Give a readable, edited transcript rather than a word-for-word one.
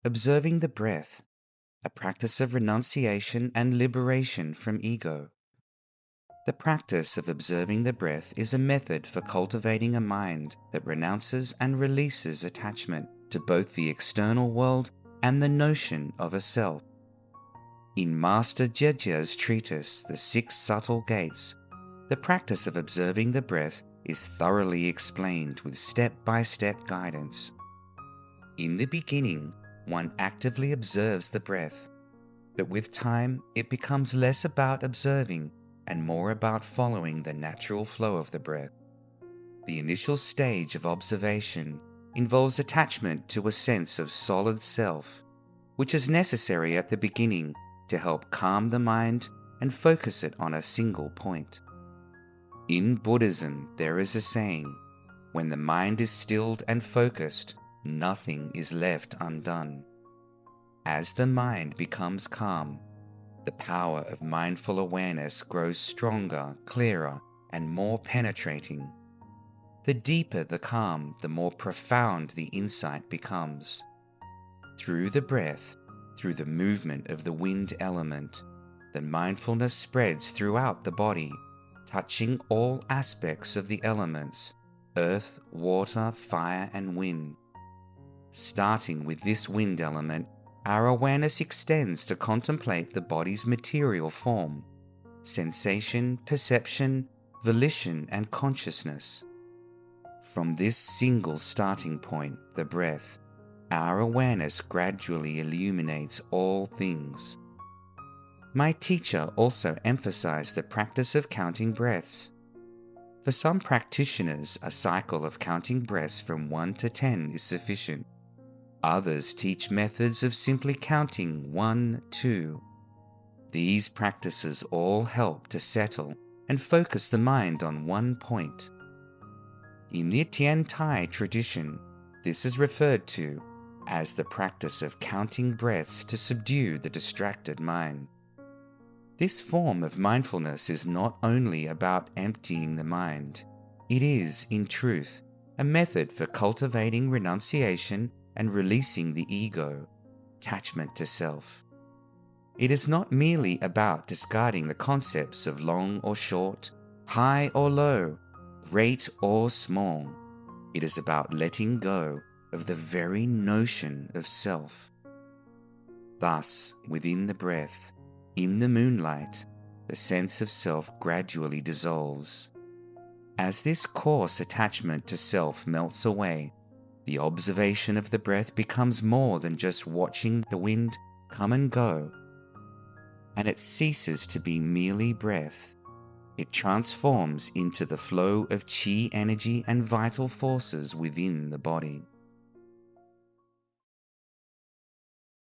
Observing the breath, a practice of renunciation and liberation from ego. The practice of observing the breath is a method for cultivating a mind that renounces and releases attachment to both the external world and the notion of a self. In Master Jejya's treatise, The Six Subtle Gates, the practice of observing the breath is thoroughly explained with step-by-step guidance. In the beginning, one actively observes the breath, but with time it becomes less about observing and more about following the natural flow of the breath. The initial stage of observation involves attachment to a sense of solid self, which is necessary at the beginning to help calm the mind and focus it on a single point. In Buddhism, there is a saying, "When the mind is stilled and focused, nothing is left undone." As the mind becomes calm, the power of mindful awareness grows stronger, clearer, and more penetrating. The deeper the calm, the more profound the insight becomes. Through the breath, through the movement of the wind element, the mindfulness spreads throughout the body, touching all aspects of the elements, earth, water, fire, and wind. Starting with this wind element, our awareness extends to contemplate the body's material form, sensation, perception, volition, and consciousness. From this single starting point, the breath, our awareness gradually illuminates all things. My teacher also emphasized the practice of counting breaths. For some practitioners, a cycle of counting breaths from 1 to 10 is sufficient. Others teach methods of simply counting 1, 2. These practices all help to settle and focus the mind on one point. In the Tian Tai tradition, this is referred to as the practice of counting breaths to subdue the distracted mind. This form of mindfulness is not only about emptying the mind, it is, in truth, a method for cultivating renunciation and releasing the ego, attachment to self. It is not merely about discarding the concepts of long or short, high or low, great or small. It is about letting go of the very notion of self. Thus, within the breath, in the moonlight, the sense of self gradually dissolves. As this coarse attachment to self melts away, the observation of the breath becomes more than just watching the wind come and go, and it ceases to be merely breath. It transforms into the flow of qi energy and vital forces within the body.